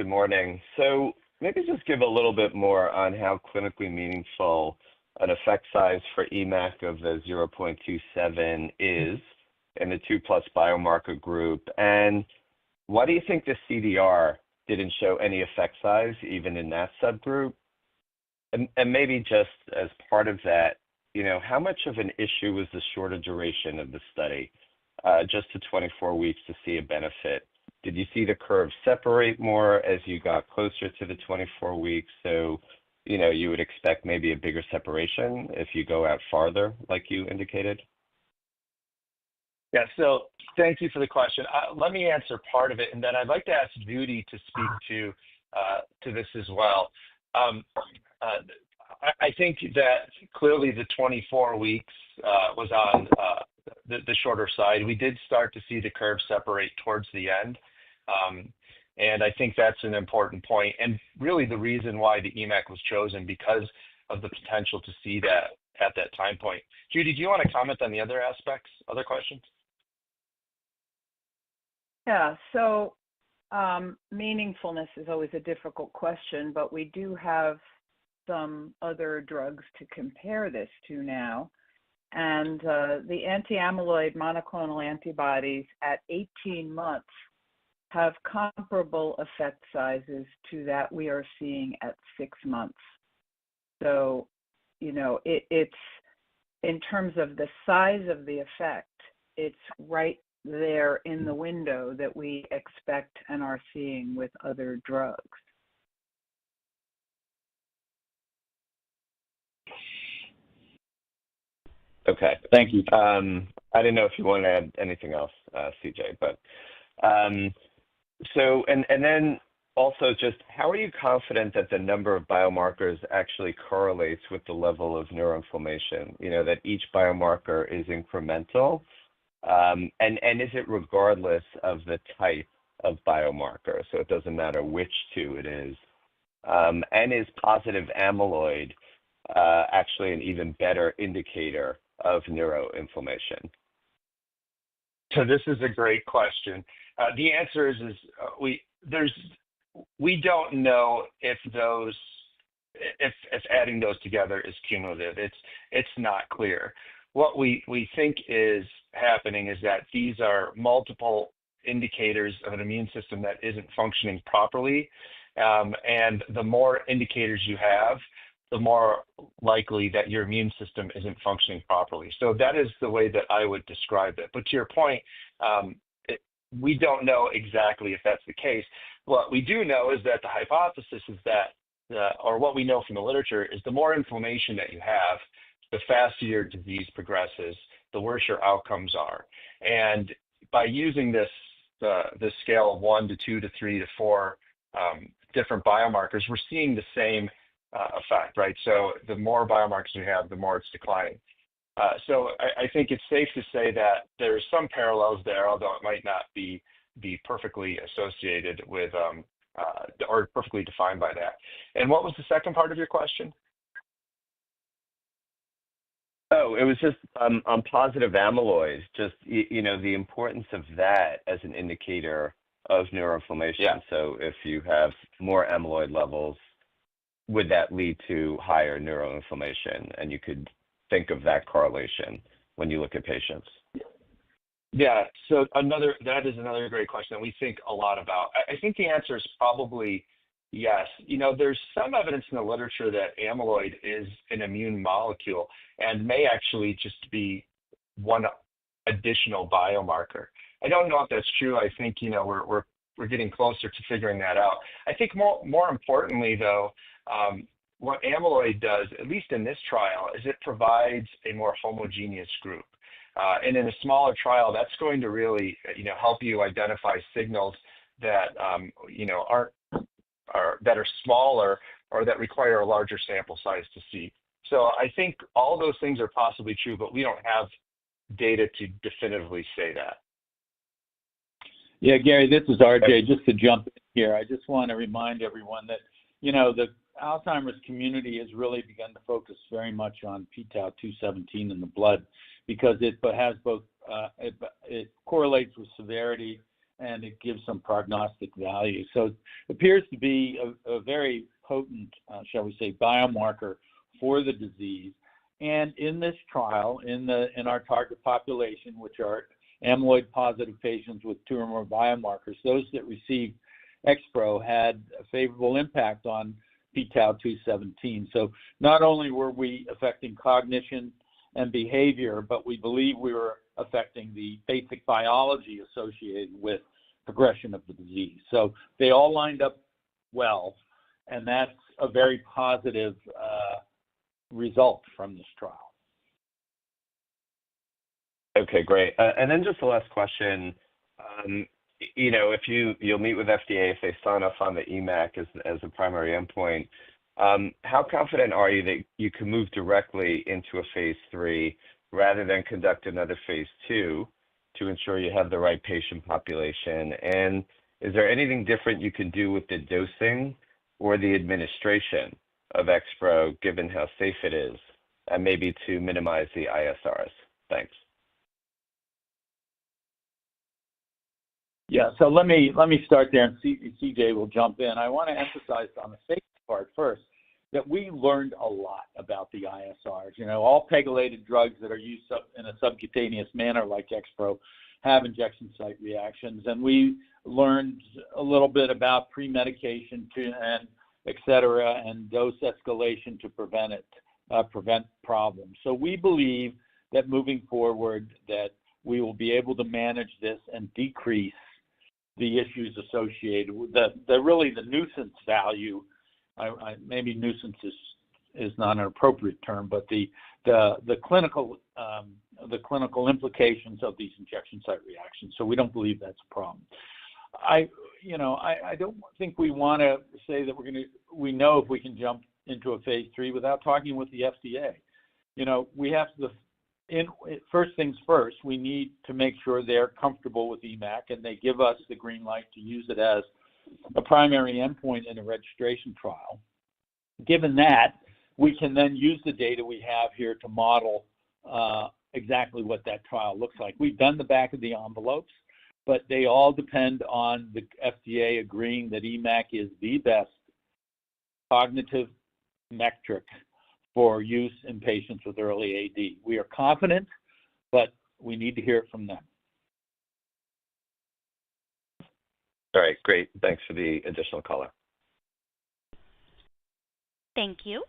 morning. So maybe just give a little bit more on how clinically meaningful an effect size for EMAC of the 0.27 is in the 2+ biomarker group. And why do you think the CDR didn't show any effect size even in that subgroup? And maybe just as part of that, how much of an issue was the shorter duration of the study, just to 24 weeks to see a benefit? Did you see the curve separate more as you got closer to the 24 weeks? So, you would expect maybe a bigger separation if you go out farther, like you indicated? Yeah, so thank you for the question. Let me answer part of it, and then I'd like to ask Judy to speak to this as well. I think that clearly the 24 weeks was on the shorter side. We did start to see the curve separate towards the end, and I think that's an important point, and really the reason why the EMAC was chosen because of the potential to see that at that time point. Judy, do you want to comment on the other aspects, other questions? Yeah, so meaningfulness is always a difficult question, but we do have some other drugs to compare this to now. And the anti-amyloid monoclonal antibodies at 18 months have comparable effect sizes to that we are seeing at 6 months. So, it's in terms of the size of the effect, it's right there in the window that we expect and are seeing with other drugs. Okay. Thank you. I didn't know if you want to add anything else, CJ, but so, and then also just how are you confident that the number of biomarkers actually correlates with the level of neuroinflammation, that each biomarker is incremental? And is it regardless of the type of biomarker? So it doesn't matter which two it is. And is positive amyloid actually an even better indicator of neuroinflammation? So this is a great question. The answer is we don't know if adding those together is cumulative. It's not clear. What we think is happening is that these are multiple indicators of an immune system that isn't functioning properly. And the more indicators you have, the more likely that your immune system isn't functioning properly. So that is the way that I would describe it. But to your point, we don't know exactly if that's the case. What we do know is that the hypothesis is that, or what we know from the literature, is the more inflammation that you have, the faster your disease progresses, the worse your outcomes are. And by using this scale of 1 to 2 to 3 to 4 different biomarkers, we're seeing the same effect, right? So the more biomarkers you have, the more it's declining. So I think it's safe to say that there's some parallels there, although it might not be perfectly associated with or perfectly defined by that. And what was the second part of your question? Oh, it was just on positive amyloid, just, the importance of that as an indicator of neuroinflammation. Yeah. So if you have more amyloid levels, would that lead to higher neuroinflammation? And you could think of that correlation when you look at patients. Yeah, so that is another great question that we think a lot about. I think the answer is probably yes. There's some evidence in the literature that amyloid is an immune molecule and may actually just be one additional biomarker. I don't know if that's true. I think, we're getting closer to figuring that out. I think more importantly, though, what amyloid does, at least in this trial, is it provides a more homogeneous group. And in a smaller trial, that's going to really, help you identify signals that, that are smaller or that require a larger sample size to see. So I think all those things are possibly true, but we don't have data to definitively say that. Yeah, Gary, this is RJ. Just to jump in here, I just want to remind everyone that, the Alzheimer's community has really begun to focus very much on p-tau217 in the blood because it has both, it correlates with severity and it gives some prognostic value. So it appears to be a very potent, shall we say, biomarker for the disease. And in this trial, in our target population, which are amyloid-positive patients with two or more biomarkers, those that received XPro had a favorable impact on p-tau217. So not only were we affecting cognition and behavior, but we believe we were affecting the basic biology associated with progression of the disease. So they all lined up well, and that's a very positive result from this trial. Okay, great. And then just the last question. If you'll meet with FDA if they sign off on the EMAC as a primary endpoint, how confident are you that you can move directly into a phase 3 rather than conduct another phase 2 to ensure you have the right patient population? And is there anything different you can do with the dosing or the administration of XPro, given how safe it is, and maybe to minimize the ISRs? Thanks. Yeah, so let me start there, and CJ will jump in. I want to emphasize on the safety part first that we learned a lot about the ISRs. All pegylated drugs that are used in a subcutaneous manner like XPro have injection site reactions, and we learned a little bit about pre-medication and et cetera, and dose escalation to prevent problems. So we believe that moving forward that we will be able to manage this and decrease the issues associated with really the nuisance value. Maybe nuisance is not an appropriate term, but the clinical implications of these injection site reactions. So we don't believe that's a problem. I don't think we want to say that we know if we can jump into a phase 3 without talking with the FDA. We have to. First things first, we need to make sure they're comfortable with EMAC and they give us the green light to use it as a primary endpoint in a registration trial. Given that, we can then use the data we have here to model exactly what that trial looks like. We've done the back of the envelopes, but they all depend on the FDA agreeing that EMAC is the best cognitive metric for use in patients with early AD. We are confident, but we need to hear it from them. All right, great. Thanks for the additional color. Thank you.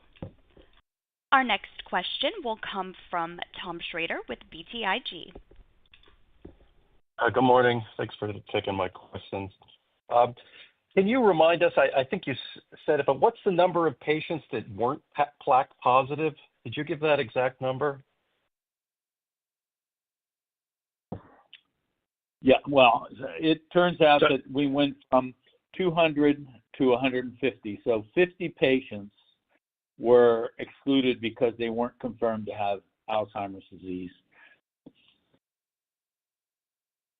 Our next question will come from Tom Schrader with BTIG. Good morning. Thanks for taking my questions. Can you remind us, I think you said it, but what's the number of patients that weren't plaque positive? Did you give that exact number? Yeah, well, it turns out that we went from 200 to 150. So 50 patients were excluded because they weren't confirmed to have Alzheimer's disease.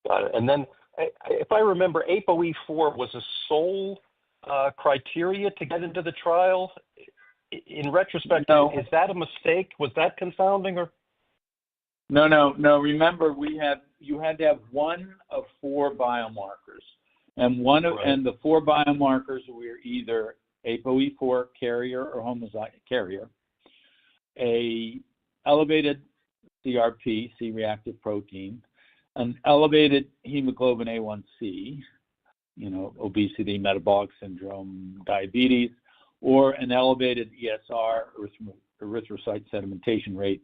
Got it. And then, if I remember, ApoE4 was a sole criteria to get into the trial. In retrospect, No. Is that a mistake? Was that confounding? Or No. Remember, you had to have one of 4 biomarkers, and and the 4 biomarkers were either ApoE4 carrier or homozygote carrier, a elevated CRP, C-reactive protein, an elevated hemoglobin A1C, obesity, metabolic syndrome, diabetes, or an elevated ESR, erythrocyte sedimentation rate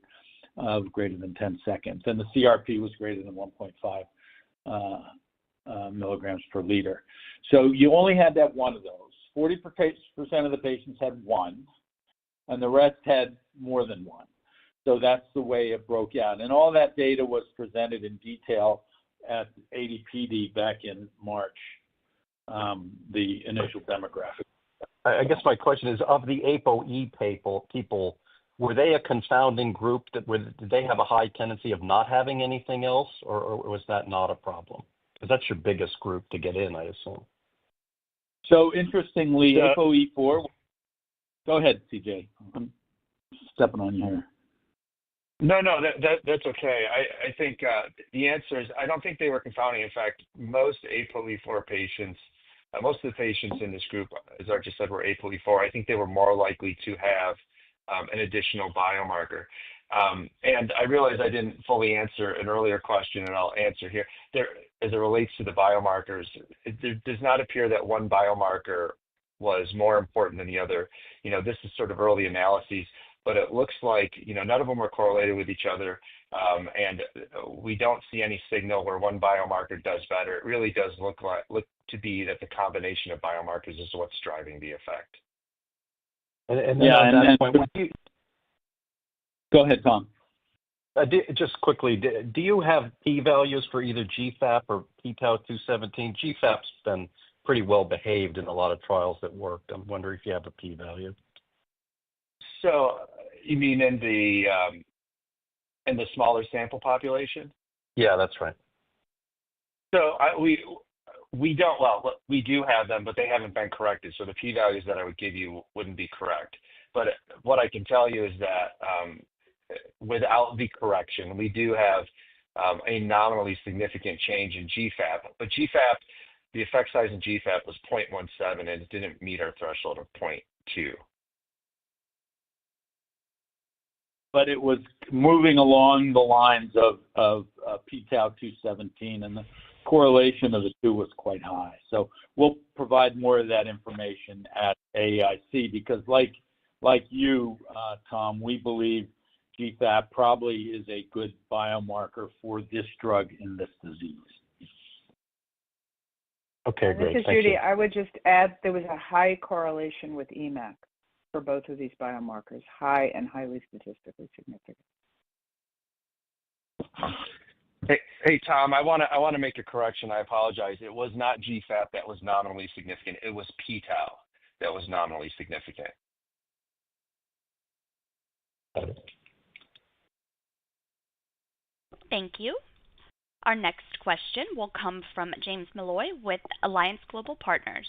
of greater than 10 seconds. And the CRP was greater than 1.5 milligrams per liter. So you only had to have one of those. 40% of the patients had one, and the rest had more than one. So that's the way it broke out. And all that data was presented in detail at ADPD back in March, the initial demographic. I guess my question is, of the ApoE people, were they a confounding group? Did they have a high tendency of not having anything else, or was that not a problem? Because that's your biggest group to get in, I assume. So interestingly, ApoE4. Go ahead, CJ. I'm stepping on you here. No, that's okay. I think the answer is I don't think they were confounding. In fact, most ApoE4 patients, most of the patients in this group, as Archie said, were ApoE4. I think they were more likely to have an additional biomarker. And I realize I didn't fully answer an earlier question, and I'll answer here. There, as it relates to the biomarkers, it does not appear that one biomarker was more important than the other. This is sort of early analyses, but it looks like, none of them were correlated with each other. And we don't see any signal where one biomarker does better. It really does look to be that the combination of biomarkers is what's driving the effect. And then on that point, go ahead, Tom. Just quickly, do you have p-values for either GFAP or p-tau217? GFAP's been pretty well behaved in a lot of trials that worked. I'm wondering if you have a p-value. So you mean in the smaller sample population? Yeah, that's right. So we don't. Well, we do have them, but they haven't been corrected. So the p-values that I would give you wouldn't be correct. But what I can tell you is that without the correction, we do have a nominally significant change in GFAP. But GFAP, the effect size in GFAP was 0.17, and it didn't meet our threshold of 0.2. But it was moving along the lines of p-tau217, and the correlation of the two was quite high. So we'll provide more of that information at AAIC because, like you, Tom, we believe GFAP probably is a good biomarker for this drug in this disease. Okay, great. This is Thank Judy. you. I would just add there was a high correlation with EMAC for both of these biomarkers, high and highly statistically significant. Hey, Tom, I want to make a correction. I apologize. It was not GFAP that was nominally significant. It was p-tau that was nominally significant. Thank you. Our next question will come from James Malloy with Alliance Global Partners.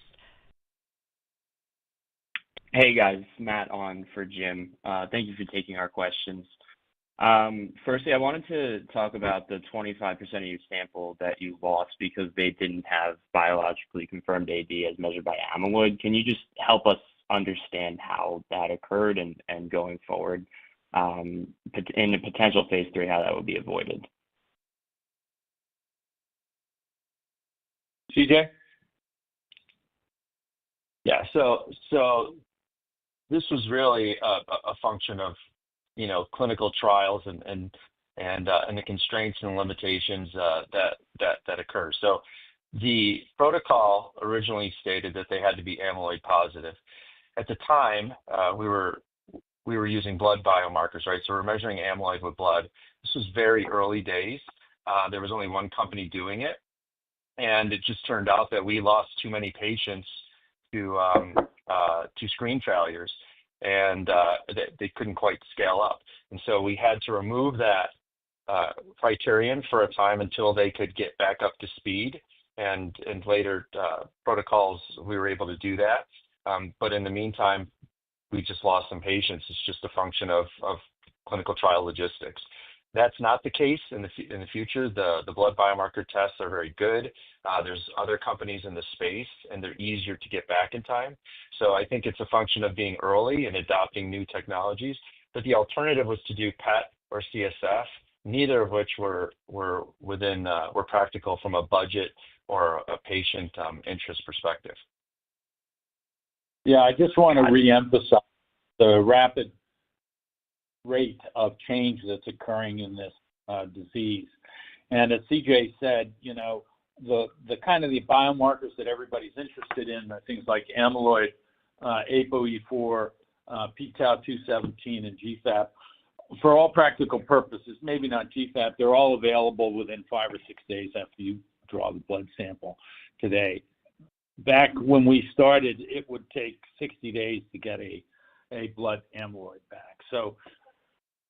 Hey guys, Matt on for Jim. Thank you for taking our questions. Firstly, I wanted to talk about the 25% of your sample that you lost because they didn't have biologically confirmed AD as measured by amyloid. Can you just help us understand how that occurred and going forward in a potential phase 3, how that would be avoided? CJ? Yeah, so this was really a function of, clinical trials and the constraints and limitations that occur. So the protocol originally stated that they had to be amyloid positive. At the time, we were using blood biomarkers, right? So we're measuring amyloid with blood. This was very early days. There was only one company doing it, and it just turned out that we lost too many patients to screen failures, and they couldn't quite scale up. And so we had to remove that criterion for a time until they could get back up to speed. And later protocols, we were able to do that. But in the meantime, we just lost some patients. It's just a function of clinical trial logistics. That's not the case in the future. The blood biomarker tests are very good. There's other companies in the space, and they're easier to get back in time. So I think it's a function of being early and adopting new technologies. But the alternative was to do PET or CSF, neither of which were practical from a budget or a patient interest perspective. Yeah, I just want to reemphasize the rapid rate of change that's occurring in this disease. And as CJ said, the kind of the biomarkers that everybody's interested in are things like amyloid, ApoE4, p-tau217, and GFAP. For all practical purposes, maybe not GFAP, they're all available within 5 or 6 days after you draw the blood sample today. Back when we started, it would take 60 days to get a blood amyloid back. So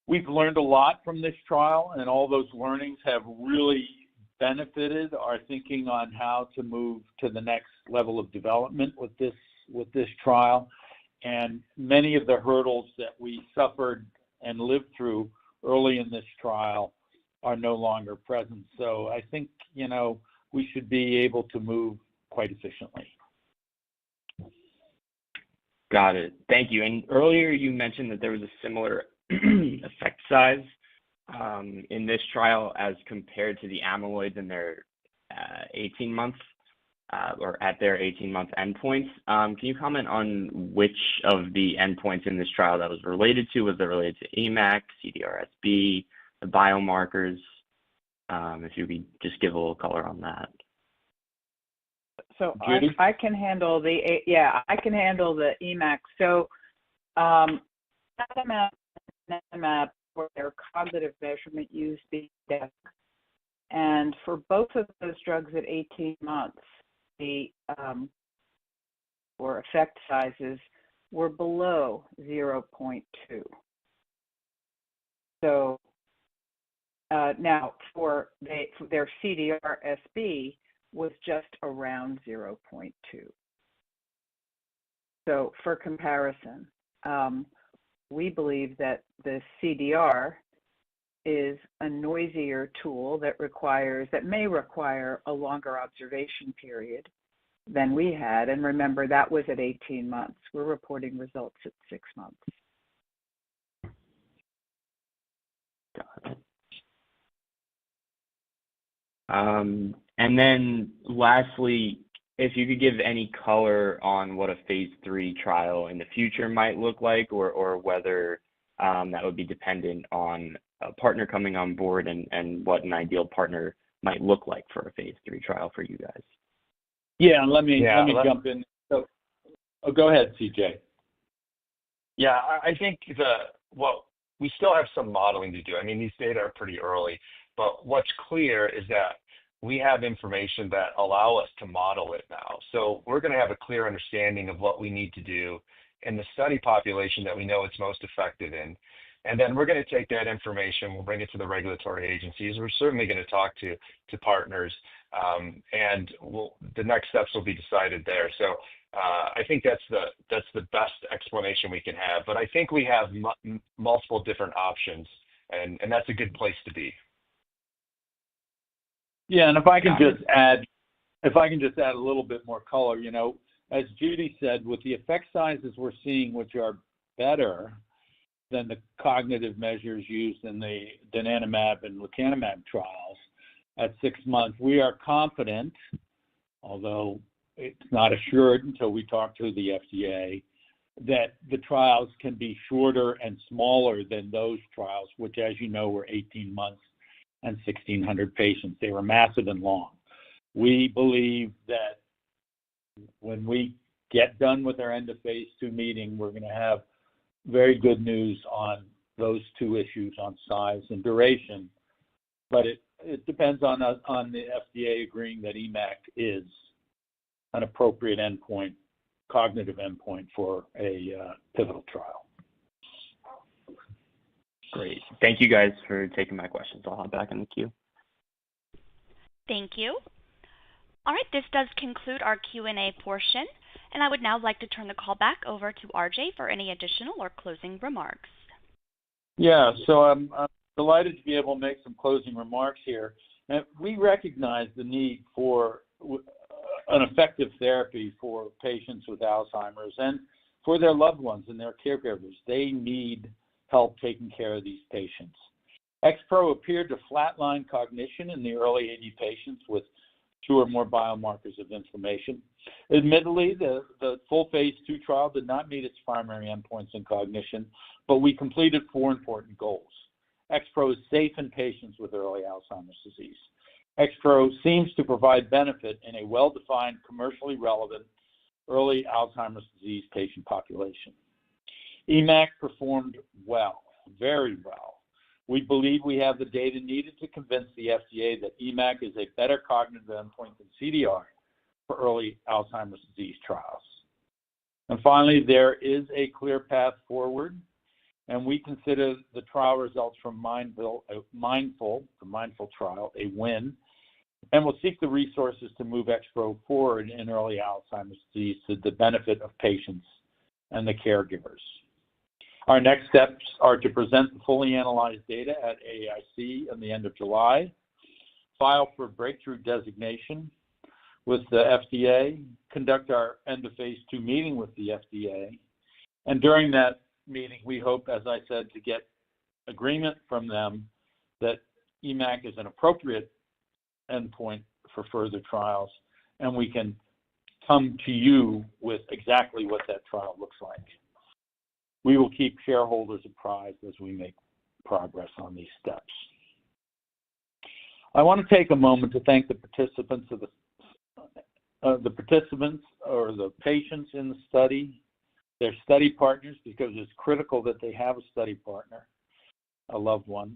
we've learned a lot from this trial, and all those learnings have really benefited our thinking on how to move to the next level of development with this trial. And many of the hurdles that we suffered and lived through early in this trial are no longer present. So I think, we should be able to move quite efficiently. Got it. Thank you. And earlier you mentioned that there was a similar effect size in this trial as compared to the amyloids in their 18-month or at their 18-month endpoints. Can you comment on which of the endpoints in this trial that was related to? Was it related to EMAC, CDR-SB, the biomarkers? If you could just give a little color on that. So Judy? I can handle the EMAC. So donanemab for their cognitive measurement used the DEC. And for both of those drugs at 18 months, the or effect sizes were below 0.2. So now for their CDR-SB was just around 0.2. So for comparison, we believe that the CDR is a noisier tool that may require a longer observation period than we had. And remember, that was at 18 months. We're reporting results at 6 months. Got it. And then lastly, if you could give any color on what a phase 3 trial in the future might look like, or whether that would be dependent on a partner coming on board and what an ideal partner might look like for a phase 3 trial for you guys. Yeah, let me jump in. So, go ahead, CJ. Yeah, I think we still have some modeling to do. I mean, these data are pretty early, but what's clear is that we have information that allow us to model it now. So we're going to have a clear understanding of what we need to do in the study population that we know it's most effective in. And then we're going to take that information, we'll bring it to the regulatory agencies. We're certainly going to talk to partners, and the next steps will be decided there. So I think that's the best explanation we can have. But I think we have multiple different options, and that's a good place to be. Yeah, and if I can just add a little bit more color, as Judy said, with the effect sizes we're seeing, which are better than the cognitive measures used in the donanemab and lecanemab trials at 6 months, we are confident, although it's not assured until we talk to the FDA, that the trials can be shorter and smaller than those trials, which, as you know, were 18 months and 1,600 patients. They were massive and long. We believe that when we get done with our end of phase 2 meeting, we're going to have very good news on those two issues, on size and duration. But it depends on the FDA agreeing that EMAC is an appropriate endpoint, cognitive endpoint for a pivotal trial. Great. Thank you guys for taking my questions. I'll hop back in the queue. Thank you. All right, this does conclude our Q&A portion, and I would now like to turn the call back over to RJ for any additional or closing remarks. Yeah, so I'm delighted to be able to make some closing remarks here. And we recognize the need for an effective therapy for patients with Alzheimer's and for their loved ones and their caregivers. They need help taking care of these patients. XPro appeared to flatline cognition in the early AD patients with 2 or more biomarkers of inflammation. Admittedly, the full phase 2 trial did not meet its primary endpoints in cognition, but we completed 4 important goals. XPro is safe in patients with early Alzheimer's disease. XPro seems to provide benefit in a well-defined, commercially relevant early Alzheimer's disease patient population. EMAC performed well, very well. We believe we have the data needed to convince the FDA that EMAC is a better cognitive endpoint than CDR for early Alzheimer's disease trials. And finally, there is a clear path forward, and we consider the trial results from the Mindful trial, a win, and we'll seek the resources to move XPro forward in early Alzheimer's disease to the benefit of patients and the caregivers. Our next steps are to present the fully analyzed data at AAIC in the end of July, file for breakthrough designation with the FDA, conduct our end of phase 2 meeting with the FDA, and during that meeting, we hope, as I said, to get agreement from them that EMAC is an appropriate endpoint for further trials, and we can come to you with exactly what that trial looks like. We will keep shareholders apprised as we make progress on these steps. I want to take a moment to thank the participants or the patients in the study, their study partners, because it's critical that they have a study partner, a loved one,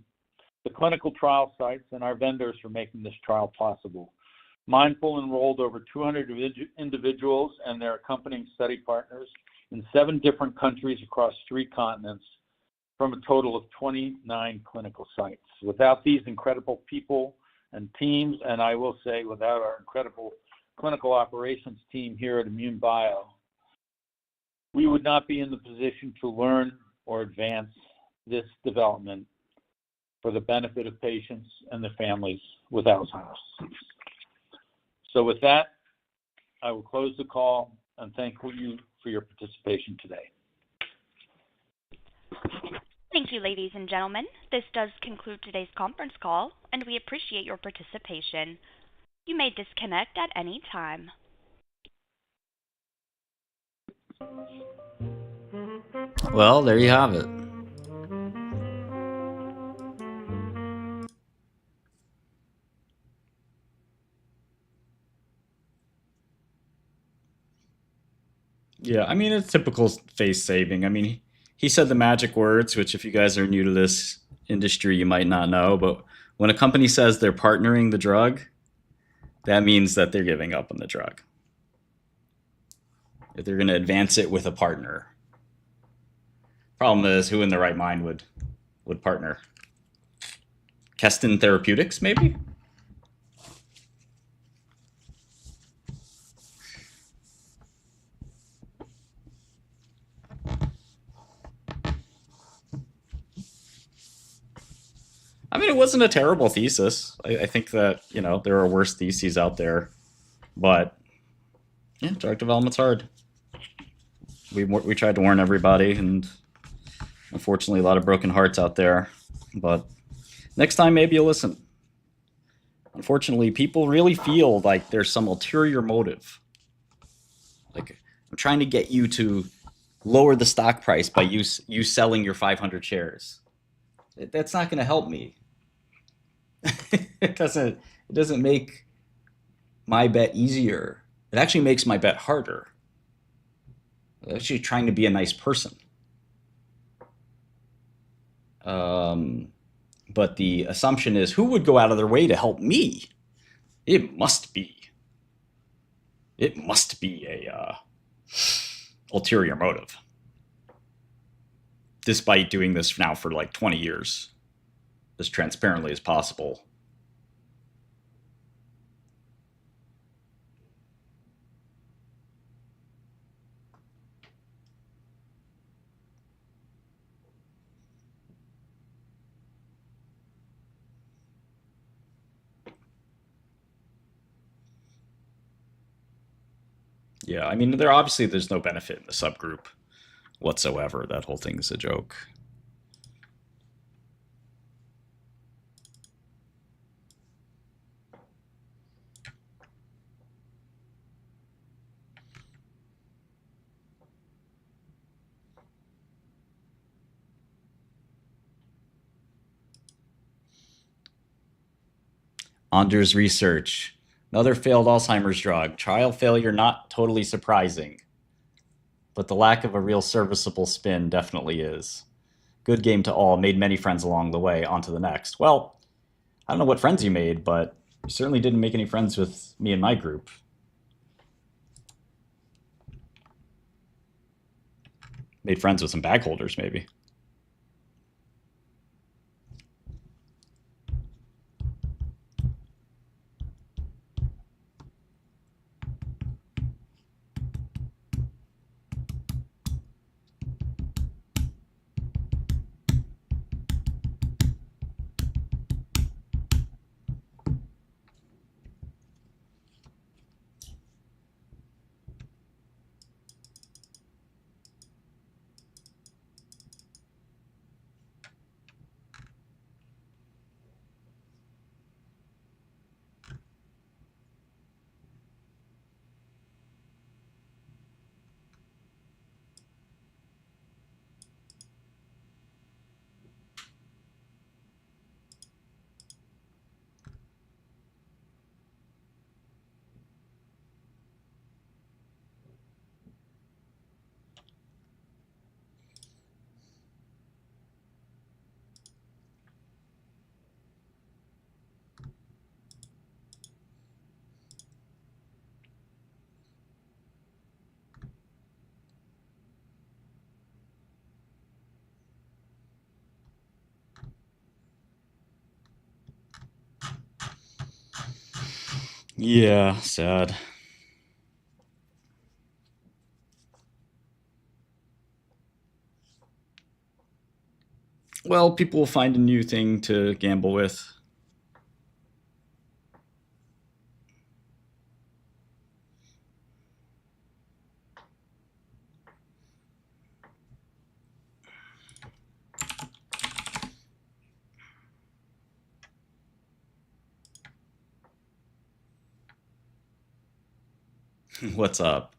the clinical trial sites, and our vendors for making this trial possible. Mindful enrolled over 200 individuals and their accompanying study partners in 7 different countries across 3 continents from a total of 29 clinical sites. Without these incredible people and teams, and I will say without our incredible clinical operations team here at Immune Bio, we would not be in the position to learn or advance this development for the benefit of patients and their families with Alzheimer's. So with that, I will close the call and thank you for your participation today. Thank you, ladies and gentlemen. This does conclude today's conference call, and we appreciate your participation. You may disconnect at any time. Well, there you have it. Yeah, I mean, it's typical face saving. I mean, he said the magic words, which if you guys are new to this industry, you might not know. But when a company says they're partnering the drug, that means that they're giving up on the drug. If they're going to advance it with a partner. Problem is, who in their right mind would partner? Keston Therapeutics, maybe? I mean, it wasn't a terrible thesis. I think that, there are worse theses out there. But, yeah, drug development's hard. We tried to warn everybody, and unfortunately a lot of broken hearts out there. But next time, maybe you'll listen. Unfortunately, people really feel like there's some ulterior motive. Like, I'm trying to get you to lower the stock price by you selling your 500 shares. That's not going to help me. It doesn't make my bet easier. It actually makes my bet harder. I'm actually trying to be a nice person. But the assumption is, who would go out of their way to help me? It must be a ulterior motive. Despite doing this now for like 20 years, as transparently as possible. Yeah, I mean, there's no benefit in the subgroup whatsoever. That whole thing is a joke. Anders Research. Another failed Alzheimer's drug. Trial failure not totally surprising. But the lack of a real serviceable spin definitely is. Good game to all. Made many friends along the way. On to the next. Well, I don't know what friends you made, but you certainly didn't make any friends with me and my group. Made friends with some bag holders, maybe. Yeah, sad. Well, people will find a new thing to gamble with. What's up?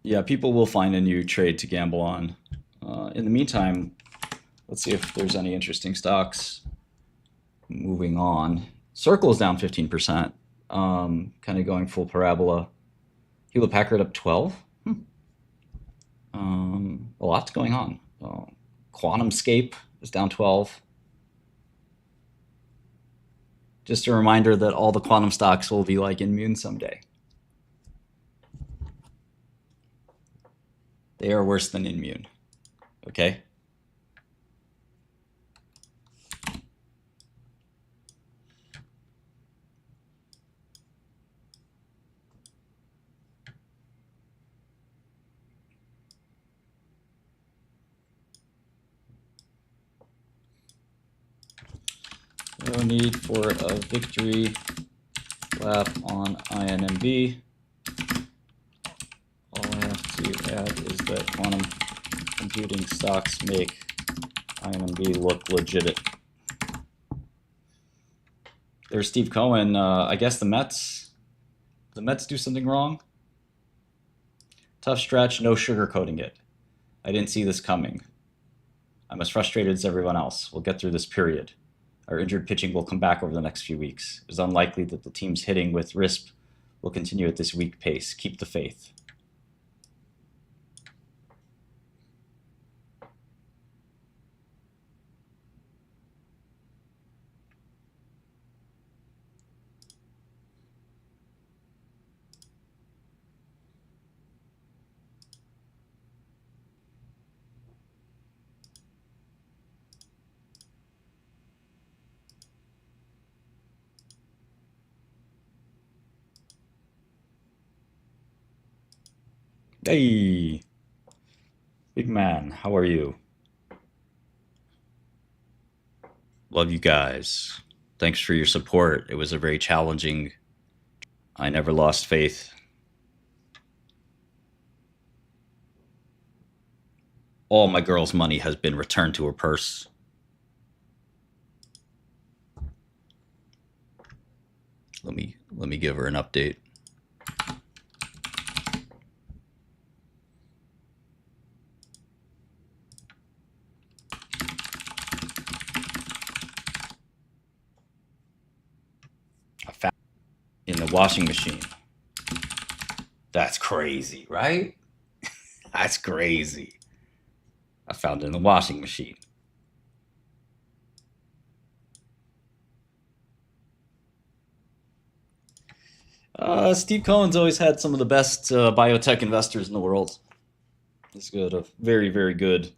Yeah, people will find a new trade to gamble on. In the meantime, let's see if there's any interesting stocks. Moving on. Circle is down 15%. Kind of going full parabola. Hewlett Packard up 12. A lot's going on. QuantumScape is down 12. Just a reminder that all the quantum stocks will be like InMune someday. They are worse than InMune. Okay? No need for a victory lap on INMB. All I have to add is that quantum computing stocks make INMB look legit. There's Steve Cohen. I guess the Mets do something wrong. Tough stretch, no sugarcoating it. I didn't see this coming. I'm as frustrated as everyone else. We'll get through this period. Our injured pitching will come back over the next few weeks. It's unlikely that the team's hitting with RISP will continue at this weak pace. Keep the faith. Hey, big man, how are you? Love you guys. Thanks for your support. It was a very challenging. I never lost faith. All my girl's money has been returned to her purse. Let me give her an update. In the washing machine. That's crazy, right? That's crazy. I found it in the washing machine. Steve Cohen's always had some of the best biotech investors in the world. He's got a very, very good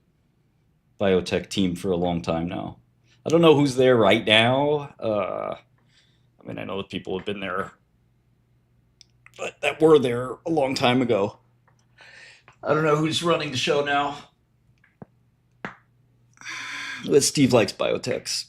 biotech team for a long time now. I don't know who's there right now. I mean, I know that people have been there, but that were there a long time ago. I don't know who's running the show now. But Steve likes biotechs.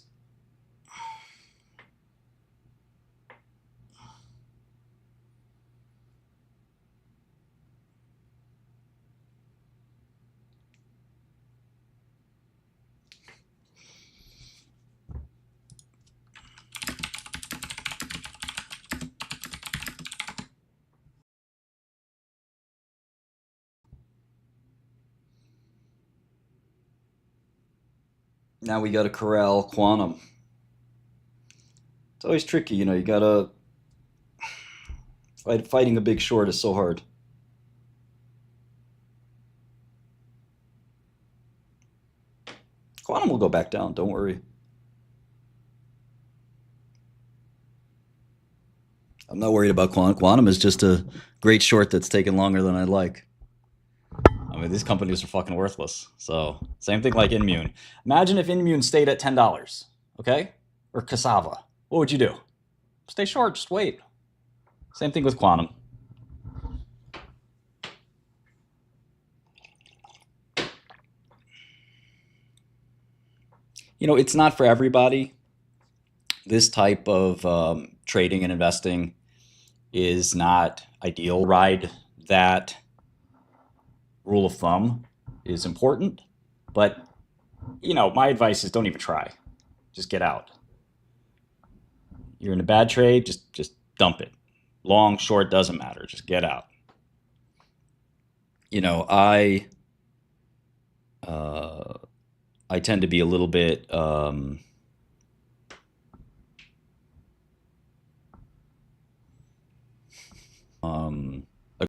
Now we got to corral quantum. It's always tricky, you know, you gotta fighting a big short is so hard. Quantum will go back down, don't worry. I'm not worried about quantum. Quantum is just a great short that's taken longer than I'd like. I mean, these companies are fucking worthless. So, same thing like InMune. Imagine if InMune stayed at $10, okay? Or Cassava. What would you do? stay short. Just wait. Same thing with quantum. It's not for everybody. This type of trading and investing is not ideal. Ride that rule of thumb is important, but my advice is don't even try. Just get out. You're in a bad trade, just dump it. Long, short, doesn't matter. Just get out. I tend to be a little bit